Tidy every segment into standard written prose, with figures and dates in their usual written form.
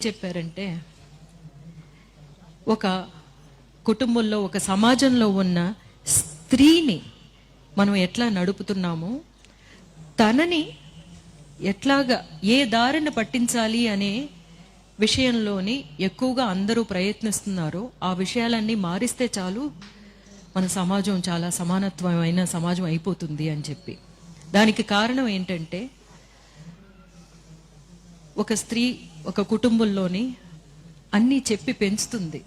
చెప్పారంటే ఒక కుటుంబంలో ఒక సమాజంలో ఉన్న స్త్రీని మనం ఎట్లా నడుపుతున్నామో తనని ఎట్లాగా ఏ దారిన పట్టించాలి అనే విషయంలోని ఎక్కువగా అందరూ ప్రయత్నిస్తున్నారో ఆ విషయాలన్నీ మారిస్తే చాలు మన సమాజం చాలా సమానత్వమైన సమాజం అయిపోతుంది అని చెప్పి. దానికి కారణం ఏంటంటే ఒక స్త్రీ ఒక కుటుంబంలోని అన్నీ చెప్పి పెంచుతుంది.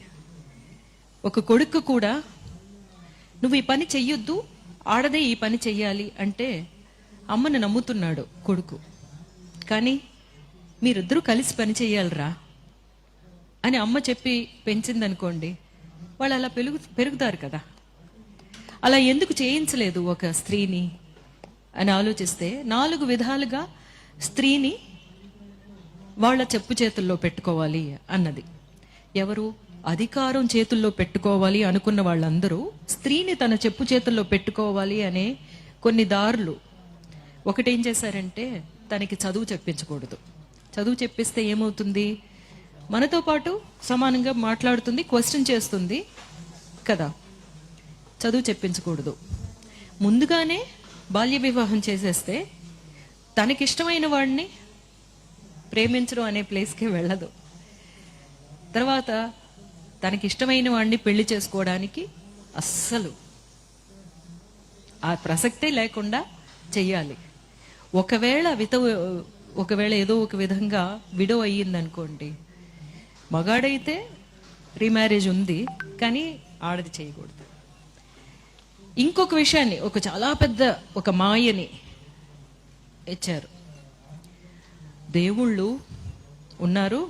ఒక కొడుకు కూడా నువ్వు ఈ పని చెయ్యొద్దు, ఆడదే ఈ పని చెయ్యాలి అంటే అమ్మను నమ్ముతున్నాడు కొడుకు. కానీ మీరిద్దరూ కలిసి పని చెయ్యాలరా అని అమ్మ చెప్పి పెంచిందనుకోండి, వాళ్ళు అలా పెరుగుతారు కదా. అలా ఎందుకు చేయించలేదు ఒక స్త్రీని అని ఆలోచిస్తే 4 విధాలుగా స్త్రీని వాళ్ళ చెప్పు చేతుల్లో పెట్టుకోవాలి అన్నది. ఎవరు అధికారం చేతుల్లో పెట్టుకోవాలి అనుకున్న వాళ్ళందరూ స్త్రీని తన చెప్పు చేతుల్లో పెట్టుకోవాలి అనే కొన్ని దారులు. ఒకటేం చేశారంటే తనకి చదువు చెప్పించకూడదు. చదువు చెప్పిస్తే ఏమవుతుంది, మనతో పాటు సమానంగా మాట్లాడుతుంది, క్వశ్చన్ చేస్తుంది కదా. చదువు చెప్పించకూడదు. ముందుగానే బాల్య వివాహం చేసేస్తే తనకిష్టమైన వాడిని ప్రేమించడం అనే ప్లేస్కే వెళ్ళదు. తర్వాత తనకిష్టమైన వాడిని పెళ్లి చేసుకోవడానికి అస్సలు ఆ ప్రసక్తే లేకుండా చెయ్యాలి. ఒకవేళ ఏదో ఒక విధంగా విడో అయ్యిందనుకోండి, మగాడైతే రీమ్యారేజ్ ఉంది కానీ ఆడది చేయకూడదు. ఇంకొక విషయాన్ని, ఒక చాలా పెద్ద ఒక మాయని ఇచ్చారు. దేవుళ్ళు ఉన్నారు,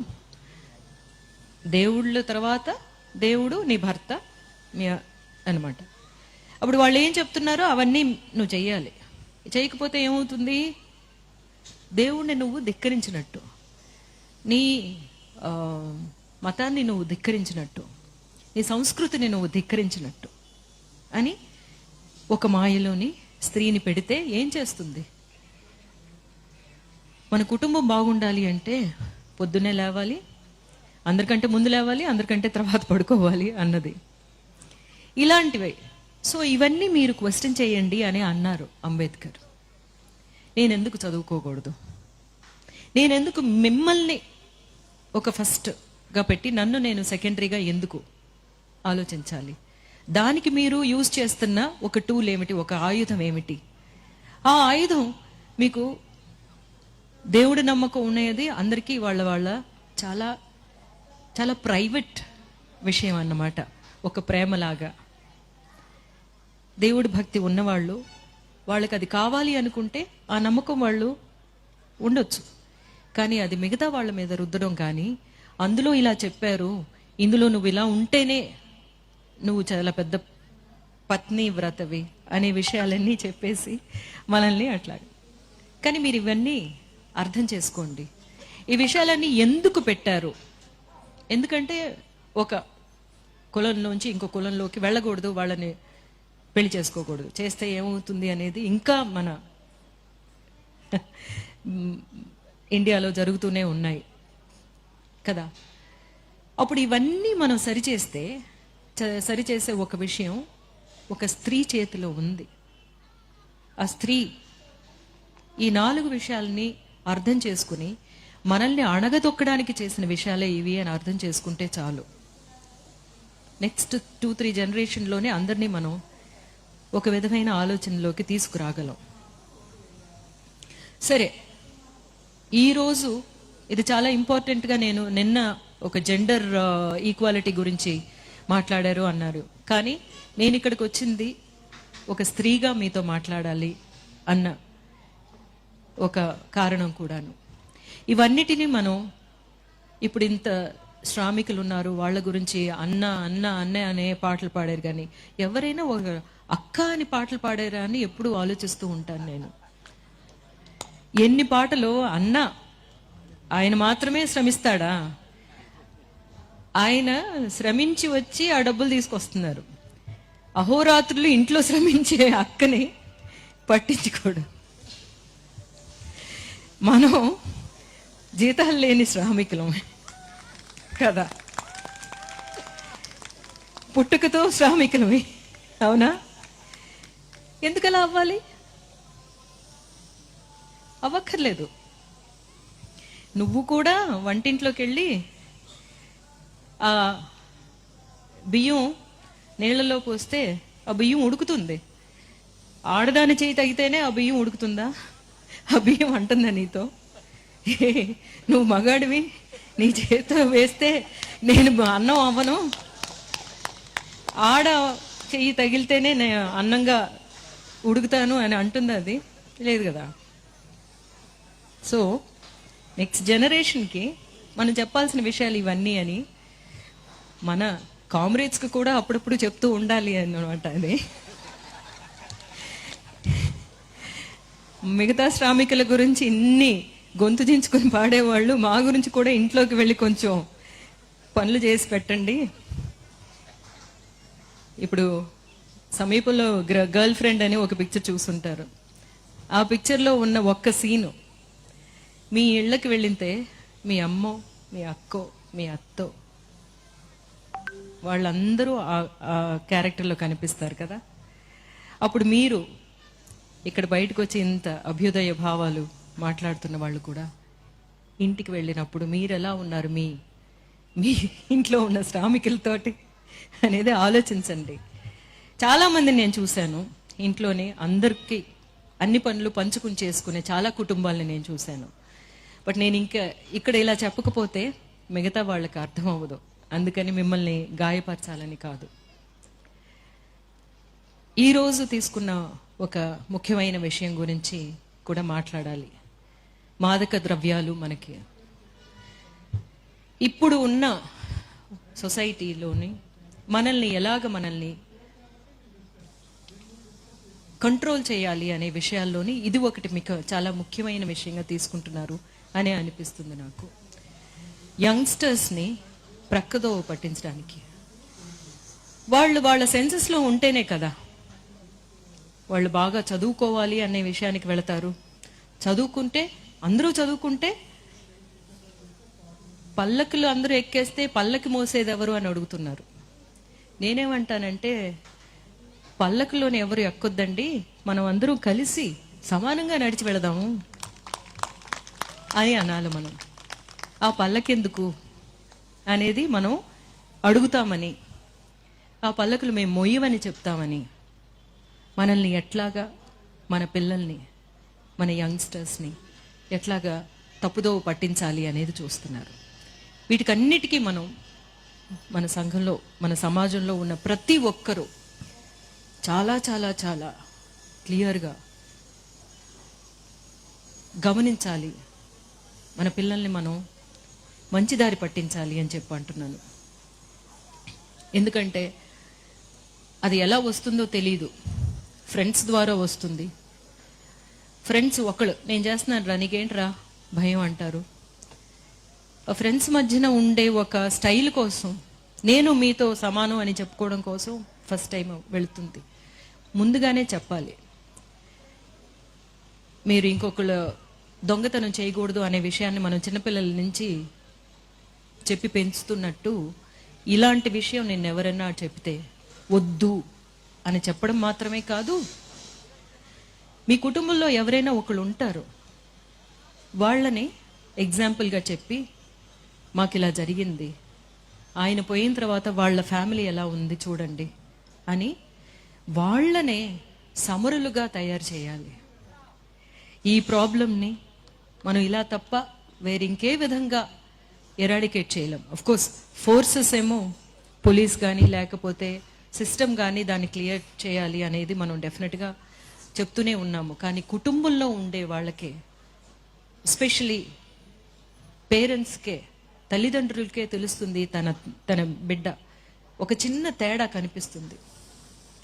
దేవుళ్ళ తర్వాత దేవుడు నీ భర్త అనమాట. అప్పుడు వాళ్ళు ఏం చెప్తున్నారో అవన్నీ నువ్వు చెయ్యాలి. చేయకపోతే ఏమవుతుంది, దేవుణ్ణి నువ్వు ధిక్కరించినట్టు, నీ మతాన్ని నువ్వు ధిక్కరించినట్టు, నీ సంస్కృతిని నువ్వు ధిక్కరించినట్టు అని ఒక మాయలోని స్త్రీని పెడితే ఏం చేస్తుంది. మన కుటుంబం బాగుండాలి అంటే పొద్దున్నే లేవాలి, అందరికంటే ముందు లేవాలి, అందరికంటే తర్వాత పడుకోవాలి అన్నది. ఇలాంటివి. సో ఇవన్నీ మీరు క్వశ్చన్ చేయండి అని అన్నారు అంబేద్కర్. నేనెందుకు చదువుకోకూడదు, నేనెందుకు మిమ్మల్ని ఒక ఫస్ట్గా పెట్టి నన్ను నేను సెకండరీగా ఎందుకు ఆలోచించాలి, దానికి మీరు యూజ్ చేస్తున్న ఒక టూల్ ఏమిటి, ఒక ఆయుధం ఏమిటి. ఆ ఆయుధం మీకు దేవుడి నమ్మకం ఉన్నది అందరికీ వాళ్ళ చాలా చాలా ప్రైవేట్ విషయం అన్నమాట. ఒక ప్రేమలాగా దేవుడి భక్తి ఉన్నవాళ్ళు, వాళ్ళకి అది కావాలి అనుకుంటే ఆ నమ్మకం వాళ్ళు ఉండొచ్చు. కానీ అది మిగతా వాళ్ళ మీద రుద్దడం కానీ, అందులో ఇలా చెప్పారు, ఇందులో నువ్వు ఇలా ఉంటేనే నువ్వు చాలా పెద్ద పత్ని వ్రతవి అనే విషయాలన్నీ చెప్పేసి మనల్ని అట్లా. కానీ మీరు ఇవన్నీ అర్థం చేసుకోండి. ఈ విషయాలన్నీ ఎందుకు పెట్టారు, ఎందుకంటే ఒక కులంలోంచి ఇంకో కులంలోకి వెళ్ళకూడదు, వాళ్ళని పెళ్లి చేసుకోకూడదు, చేస్తే ఏమవుతుంది అనేది ఇంకా మన ఇండియాలో జరుగుతూనే ఉన్నాయి కదా. అప్పుడు ఇవన్నీ మనం సరిచేసే ఒక విషయం ఒక స్త్రీ చేతిలో ఉంది. ఆ స్త్రీ ఈ 4 విషయాలని అర్థం చేసుకుని మనల్ని అణగదొక్కడానికి చేసిన విషయాలే ఇవి అని అర్థం చేసుకుంటే చాలు. నెక్స్ట్ 2-3 జనరేషన్లోనే అందరినీ మనం ఒక విధమైన ఆలోచనలోకి తీసుకురాగలం. సరే, ఈరోజు ఇది చాలా ఇంపార్టెంట్గా, నేను నిన్న ఒక జెండర్ ఈక్వాలిటీ గురించి మాట్లాడారు అన్నారు, కానీ నేను ఇక్కడికి వచ్చింది ఒక స్త్రీగా మీతో మాట్లాడాలి అన్న ఒక కారణం కూడాను. ఇవన్నిటినీ మనం ఇప్పుడు ఇంత శ్రామికులు ఉన్నారు, వాళ్ళ గురించి అన్న అన్న అన్న అనే పాటలు పాడారు, కానీ ఎవరైనా ఒక అక్క అని పాటలు పాడారా అని ఎప్పుడు ఆలోచిస్తూ ఉంటాను నేను. ఎన్ని పాటలు అన్న, ఆయన మాత్రమే శ్రమిస్తాడా, ఆయన శ్రమించి వచ్చి ఆ డబ్బులు తీసుకొస్తున్నారు. అహోరాత్రులు ఇంట్లో శ్రమించే అక్కని పట్టించుకోడు. మనం జీతాలు లేని శ్రామికులం. కదా, పుట్టుకతో శ్రామికులమే, అవునా? ఎందుకలా అవ్వాలి? అవ్వక్కర్లేదు. నువ్వు కూడా వంటింట్లోకి వెళ్ళి ఆ బియ్యం నీళ్ళలో పోస్తే ఆ బియ్యం ఉడుకుతుంది. ఆడదాని చేయి తగితేనే ఆ బియ్యం ఉడుకుతుందా? ఆ బియ్యం అంటుందా నీతో? నువ్వు మగాడివి, నీ చేతితో వేస్తే నేను అన్నం అవ్వను, ఆడ చెయ్యి తగిలితేనే నేను అన్నంగా ఉడుకుతాను అని అంటుందా? అది లేదు కదా. సో నెక్స్ట్ జనరేషన్కి మనం చెప్పాల్సిన విషయాలు ఇవన్నీ అని మన కామ్రేడ్స్కి కూడా అప్పుడప్పుడు చెప్తూ ఉండాలి అన్నమాట. అది మిగతా శ్రామికుల గురించి ఇన్ని గొంతు దించుకొని పాడేవాళ్ళు, మా గురించి కూడా ఇంట్లోకి వెళ్ళి కొంచెం పనులు చేసి పెట్టండి. ఇప్పుడు సమీపంలో గర్ల్ ఫ్రెండ్ అని ఒక పిక్చర్ చూస్తుంటారు. ఆ పిక్చర్లో ఉన్న ఒక్క సీను, మీ ఇళ్ళకి వెళ్ళితే మీ అమ్మో, మీ అక్కో, మీ అత్తో వాళ్ళందరూ ఆ క్యారెక్టర్లో కనిపిస్తారు కదా. అప్పుడు మీరు ఇక్కడ బయటకు వచ్చి ఇంత అభ్యుదయ భావాలు మాట్లాడుతున్న వాళ్ళు కూడా ఇంటికి వెళ్ళినప్పుడు మీరు ఎలా ఉన్నారు మీ మీ ఇంట్లో ఉన్న శ్రామికులతోటి అనేది ఆలోచించండి. చాలామందిని నేను చూశాను, ఇంట్లోనే అందరికీ అన్ని పనులు పంచుకుని చేసుకునే చాలా కుటుంబాలని నేను చూశాను. బట్ నేను ఇంకా ఇక్కడ ఇలా చెప్పకపోతే మిగతా వాళ్ళకి అర్థం అవ్వదు. అందుకని మిమ్మల్ని గాయపరచాలని కాదు. ఈరోజు తీసుకున్న ఒక ముఖ్యమైన విషయం గురించి కూడా మాట్లాడాలి. మాదక ద్రవ్యాలు మనకి ఇప్పుడు ఉన్న సొసైటీలోని మనల్ని కంట్రోల్ చేయాలి అనే విషయాల్లోని ఇది ఒకటి మీకు చాలా ముఖ్యమైన విషయంగా తీసుకుంటున్నారు అని అనిపిస్తుంది నాకు. యంగ్స్టర్స్ని ప్రక్కదోవ పట్టించడానికి వాళ్ళ సెన్సెస్లో ఉంటేనే కదా వాళ్ళు బాగా చదువుకోవాలి అనే విషయానికి వెళతారు. చదువుకుంటే అందరూ చదువుకుంటే పల్లకులు అందరూ ఎక్కేస్తే పల్లకి మోసేది ఎవరు అని అడుగుతున్నారు. నేనేమంటానంటే పల్లకులోని ఎవరు ఎక్కొద్దండి, మనం అందరూ కలిసి సమానంగా నడిచి వెళదాము అని అనాలి. మనం ఆ పల్లకెందుకు అనేది మనం అడుగుతామని, ఆ పల్లకులు మేము మొయ్యవని చెప్తామని మనల్ని ఎట్లాగా, మన పిల్లల్ని, మన యంగ్స్టర్స్ని ఎట్లాగా తప్పుదోవ పట్టించాలి అనేది చూస్తున్నారు. వీటికన్నిటికీ మనం మన సంఘంలో, మన సమాజంలో ఉన్న ప్రతి ఒక్కరూ చాలా చాలా చాలా క్లియర్గా గమనించాలి. మన పిల్లల్ని మనం మంచి దారి పట్టించాలి అని చెప్పి అంటున్నాను. ఎందుకంటే అది ఎలా వస్తుందో తెలీదు. ఫ్రెండ్స్ ద్వారా వస్తుంది. ఫ్రెండ్స్ ఒకళ్ళు నేను చేస్తున్నాను రా, నీకేంట్రా భయం అంటారు. ఫ్రెండ్స్ మధ్యన ఉండే ఒక స్టైల్ కోసం, నేను మీతో సమానం అని చెప్పుకోవడం కోసం ఫస్ట్ టైం వెళుతుంది. ముందుగానే చెప్పాలి, మీరు ఇంకొకళ్ళు దొంగతనం చేయకూడదు అనే విషయాన్ని మనం చిన్నపిల్లల నుంచి చెప్పి పెంచుతున్నట్టు ఇలాంటి విషయం నేను ఎవరైనా చెప్తే వద్దు అని చెప్పడం మాత్రమే కాదు, మీ కుటుంబంలో ఎవరైనా ఒకళ్ళు ఉంటారు, వాళ్ళని ఎగ్జాంపుల్గా చెప్పి మాకు ఇలా జరిగింది, ఆయన పోయిన తర్వాత వాళ్ళ ఫ్యామిలీ ఎలా ఉంది చూడండి అని వాళ్ళనే సమరులుగా తయారు చేయాలి. ఈ ప్రాబ్లంని మనం ఇలా తప్ప వేరింకే విధంగా ఎరాడికేట్ చేయలేం. అఫ్కోర్స్ ఫోర్సెస్ ఏమో పోలీస్ కానీ లేకపోతే సిస్టమ్ కానీ దాన్ని క్లియర్ చేయాలి అనేది మనం డెఫినెట్గా చెప్తూనే ఉన్నాము. కానీ కుటుంబంలో ఉండే వాళ్ళకే, ఎస్పెషలీ పేరెంట్స్కే, తల్లిదండ్రులకే తెలుస్తుంది తన బిడ్డ ఒక చిన్న తేడా కనిపిస్తుంది.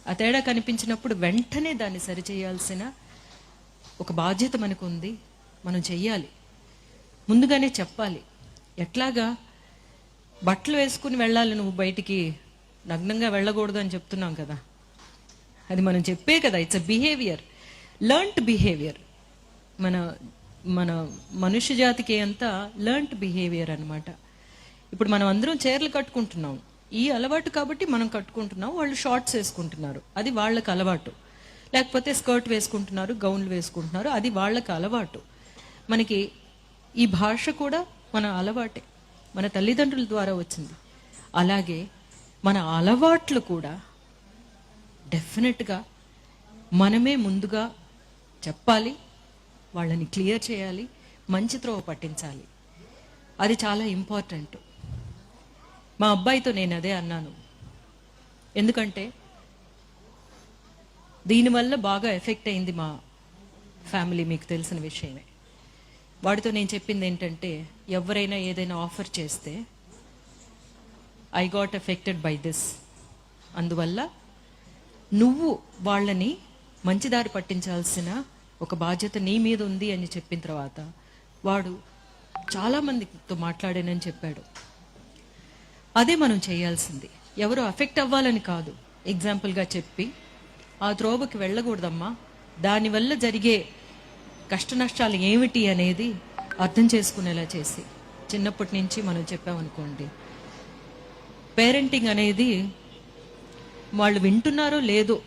ఆ తేడా కనిపించినప్పుడు వెంటనే దాన్ని సరిచేయాల్సిన ఒక బాధ్యత మనకు ఉంది. మనం చెయ్యాలి, ముందుగానే చెప్పాలి. ఎట్లాగా బట్టలు వేసుకుని వెళ్ళాలి, నువ్వు బయటికి నగ్నంగా వెళ్ళకూడదు అని చెప్తున్నాం కదా, అది మనం చెప్పే కదా. It's a behaviour, learned behaviour. మన మనుష్య జాతికి అంతా లర్న్డ్ బిహేవియర్ అనమాట. ఇప్పుడు మనం అందరం చీరలు కట్టుకుంటున్నాం, ఈ అలవాటు కాబట్టి మనం కట్టుకుంటున్నాం. వాళ్ళు షార్ట్స్ వేసుకుంటున్నారు, అది వాళ్ళకి అలవాటు. లేకపోతే స్కర్ట్ వేసుకుంటున్నారు, గౌన్లు వేసుకుంటున్నారు, అది వాళ్ళకి అలవాటు. మనకి ఈ భాష కూడా మన అలవాటే, మన తల్లిదండ్రుల ద్వారా వచ్చింది. అలాగే మన అలవాట్లు కూడా డెఫినెట్గా మనమే ముందుగా చెప్పాలి, వాళ్ళని క్లియర్ చేయాలి, మంచి త్రోవ పట్టించాలి. అది చాలా ఇంపార్టెంట్. మా అబ్బాయితో నేను అదే అన్నాను. ఎందుకంటే దీనివల్ల బాగా ఎఫెక్ట్ అయింది మా ఫ్యామిలీ, మీకు తెలిసిన విషయమే. వాడితో నేను చెప్పింది ఏంటంటే, ఎవరైనా ఏదైనా ఆఫర్ చేస్తే I got affected by this, అందువల్ల నువ్వు వాళ్ళని మంచిదారి పట్టించాల్సిన ఒక బాధ్యత నీ మీద ఉంది అని చెప్పిన తర్వాత వాడు చాలామందితో మాట్లాడానని చెప్పాడు. అదే మనం చేయాల్సింది. ఎవరు అఫెక్ట్ అవ్వాలని కాదు, ఎగ్జాంపుల్గా చెప్పి ఆ త్రోవకి వెళ్ళకూడదమ్మా, దానివల్ల జరిగే కష్ట నష్టాలు ఏమిటి అనేది అర్థం చేసుకునేలా చేసి చిన్నప్పటి నుంచి మనం చెప్పామనుకోండి, పేరెంటింగ్ అనేది వాళ్ళు వింటున్నారో లేదో,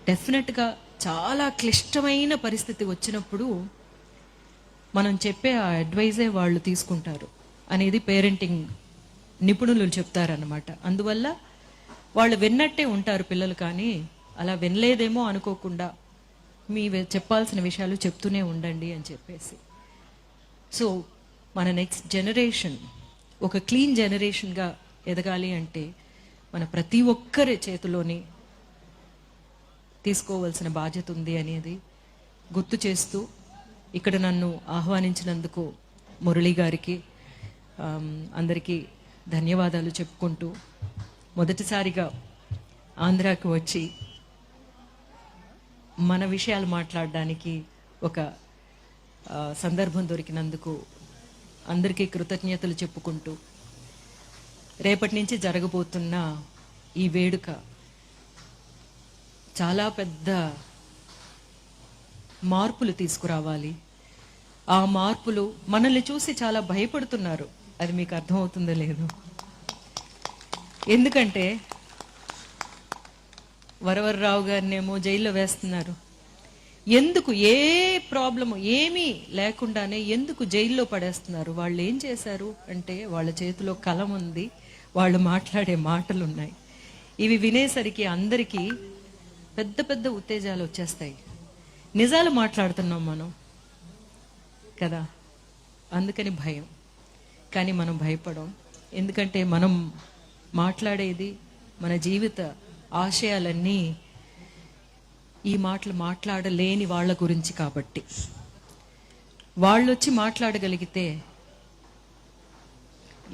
డెఫినెట్గా చాలా క్లిష్టమైన పరిస్థితి వచ్చినప్పుడు మనం చెప్పే ఆ అడ్వైజే వాళ్ళు తీసుకుంటారు అనేది పేరెంటింగ్ నిపుణులు చెప్తారన్నమాట. అందువల్ల వాళ్ళు విన్నట్టే ఉంటారు పిల్లలు, కానీ అలా వినలేదేమో అనుకోకుండా మీ చెప్పాల్సిన విషయాలు చెప్తూనే ఉండండి అని చెప్పేసి. సో మన నెక్స్ట్ జనరేషన్ ఒక క్లీన్ జనరేషన్గా ఎదగాలి అంటే మన ప్రతి ఒక్కరి చేతిలోని తీసుకోవాల్సిన బాధ్యత ఉంది అనేది గుర్తు చేస్తూ, ఇక్కడ నన్ను ఆహ్వానించినందుకు మురళి గారికి అందరికీ ధన్యవాదాలు చెప్పుకుంటూ, మొదటిసారిగా ఆంధ్రాకు వచ్చి మన విషయాలు మాట్లాడడానికి ఒక సందర్భం దొరికినందుకు అందరికీ కృతజ్ఞతలు చెప్పుకుంటూ, రేపటి నుంచి జరగబోతున్న ఈ వేడుక చాలా పెద్ద మార్పులు తీసుకురావాలి. ఆ మార్పులు మనల్ని చూసి చాలా భయపడుతున్నారు, అది మీకు అర్థమవుతుందో లేదో. ఎందుకంటే వరవర్రావు గారినేమో జైల్లో వేస్తున్నారు. ఎందుకు? ఏ ప్రాబ్లము ఏమీ లేకుండానే ఎందుకు జైల్లో పడేస్తున్నారు? వాళ్ళు ఏం చేశారు అంటే, వాళ్ళ చేతిలో కలం ఉంది, వాళ్ళు మాట్లాడే మాటలు ఉన్నాయి. ఇవి వినేసరికి అందరికీ పెద్ద పెద్ద ఉత్తేజాలు వచ్చేస్తాయి. నిజాలు మాట్లాడుతున్నాం మనం కదా, అందుకని భయం. కానీ మనం భయపడం, ఎందుకంటే మనం మాట్లాడేది మన జీవిత ఆశయాలన్నీ ఈ మాటలు మాట్లాడలేని వాళ్ళ గురించి కాబట్టి. వాళ్ళు వచ్చి మాట్లాడగలిగితే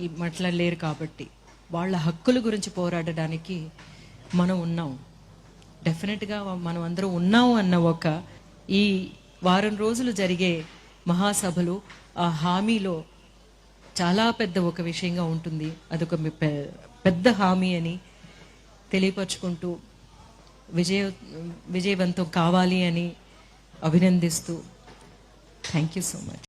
ఈ మాట్లాడలేరు కాబట్టి వాళ్ళ హక్కుల గురించి పోరాడడానికి మనం ఉన్నాం. డెఫినెట్గా మనం అందరం ఉన్నాము అన్న ఒక ఈ వారం రోజులు జరిగే మహాసభలు ఆ హామీలో చాలా పెద్ద ఒక విషయంగా ఉంటుంది. అదొక పెద్ద హామీ అని తెలియపరుచుకుంటూ విజయవంతం కావాలి అని అభినందిస్తూ, థ్యాంక్ యూ సో మచ్.